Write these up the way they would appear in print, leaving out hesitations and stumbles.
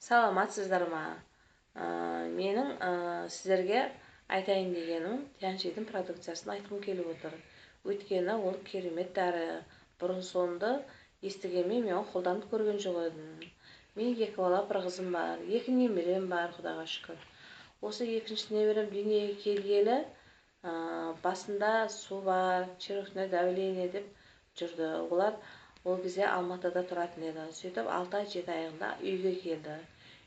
Саламатсыздар ма? Менің сіздерге айтайын дегенім Тянь-Шидің продукциясын айтқым келіп отыр. Өйткені ол керемет дәрі. Бұрын-соңды естігенмен мен қолданып көрген жоқ едім. Мен 2 бала, 1 қызым бар, 2 немерем бар, Құдайға шүкір. Осы екінші немерем дүниеге келгелі басында су бар, черепное давление деп жүрді. Олар ол кезде Алматыда тұратын еді. Сөйтіп 6 ай 7 айында үйге келді.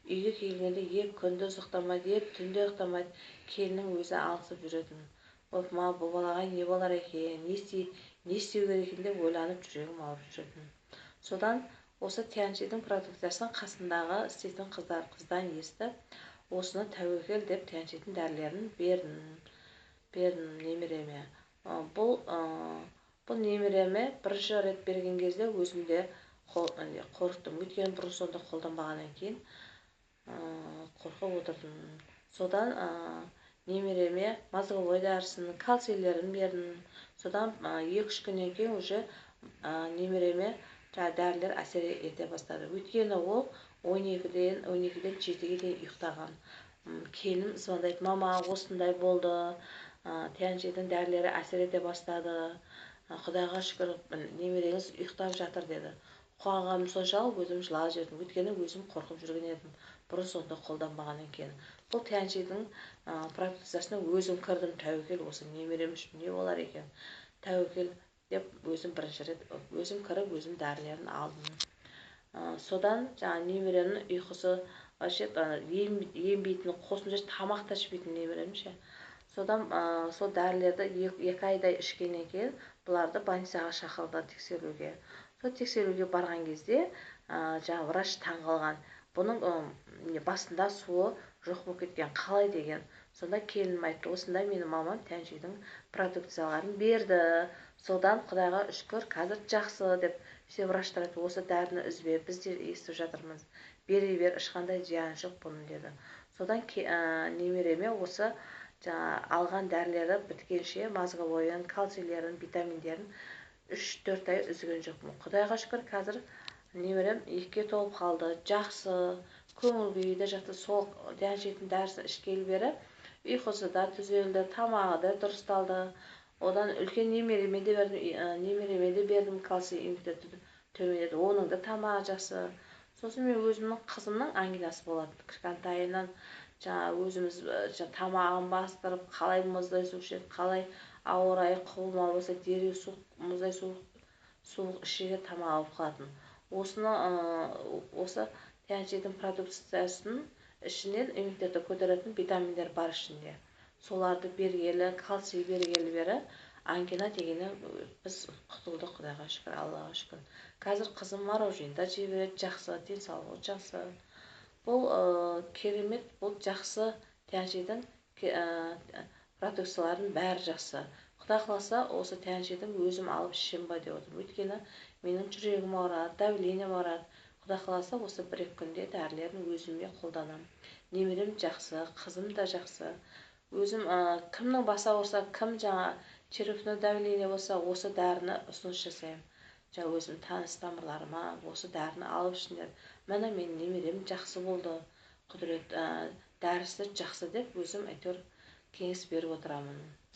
Үйге келгенде 2 күндіз ұйықтамайды, түнде ұйықтамайды. Келіннің өзі алысып жүретін. Опма, бұл балаға не болар екен, не істеу керек екен деп ойланып жүрегім ауырып жүретін. Содан осы Тянь-Шидің продукциясын қасындағы істейтін қыздан естіп, осыны тәуекел деп Тянь-Шидің дәрілерін бердім немереме. Бұл немереме бірінші рет берген кезде өзімде қорықтым. Өйткені бұрын-соңды қолданбағаннан кейін қорқып отырдым. Содан немереме мозговой дәрісін, кальцийлерін бердім. Содан 2-3 күннен кейін уже немереме дәрілер әсер ете бастады. Өйткені ол 12-ден 7-ге дейін ұйықтаған. Келінім звондайды: мама, осындай болды, Тянь-Шидің дәрілері әсер ете бастады. Құдайға шүкір, немереңіз ұйықтап жатыр деді. Қуанғаным соншалық өзім жылап жібердім. Өйткені өзім қорқып жүрген едім, бұрын-соңды қолданбағаннан кейін. Бұл Тянь-Шидің продукциясына өзім кірдім, тәуекел, осы немерем үшін не болар екен, тәуекел деп өзім бірінші рет өзім кіріп, өзім дәрілерін алдым. Содан немеремнің ұйқысы вообще ембейтін, қосымша тамақ та ішпейтін немерем ше. Содан сол дәрілерді 2 айдай ішкеннен кейін бұларды больницаға шақырды тексеруге. Сол тексеруге барған кезде врач таң қалған. Бұның басында суы жоқ болып кеткен, қалай деген. Сонда келінім айтты: осында менің мамам Тянь-Шидің продукцияларын берді. Содан Құдайға шүкір, қазір жақсы деп. Все врачтар айтты: осы дәріні үзбе, біз де естіп жатырмыз, бере бер, ешқандай зияны жоқ бұның деді. Содан немереме осы алған дәрілері біткенше мозговойын, кальцийлерін, витаминдерін 3-4 ай үзген жоқпын. Құдайға шүкір, қазір немерем 2-ге толып қалды, жақсы, көңіл күйі де жақсы. Сол Тянь-Шидің дәрісін ішкелі бері ұйқысы да түзелді, тамағы да дұрысталды. Одан үлкен немереме де бердім, кальций иммунитеті төмендеді, оның да тамағы жақсы. Сосын мен өзімнің қызымның ангинасы болады. Кішкентайынан өзіміз тамағын бастырып, қалай мұздай су ішеді, қалай ауа райы құбылмалы болса, дереу мұздай суық ішуге тамақ алып қалатын. Осы Тянь-Шидің продукциясының ішінен иммунитетті көтеретін витаминдер бар ішінде. Соларды бергелі, кальций бергелі бері ангина дегеннен біз құтылдық, Құдайға шүкір, Аллаға шүкір. Қазір қызым мороженьда жей береді, жақсы, денсаулығы жақсы. Бұл керемет, бұл жақсы. Тянь-Шидің продукциялардың бәрі жақсы. Құдай қаласа, осы Тянь-Шидің өзім алып ішем ба деп отырмын. Өйткені менің жүрегім ауырады, давлением ауырады. Құдай қаласа, осы 1-2 күнде дәрілерін өзіме қолданам. Немерем жақсы, қызым да жақсы. Өзім кімнің басы ауырса, кім черепное давление болса, осы дәріні ұсыныс жасаймын. Өзім таныс тамырларыма осы дәріні алып ішіңдер. Міне мен немерем жақсы болды, құдірет, дәрісі жақсы деп өзім әйтеуір кеңес беріп отырамын.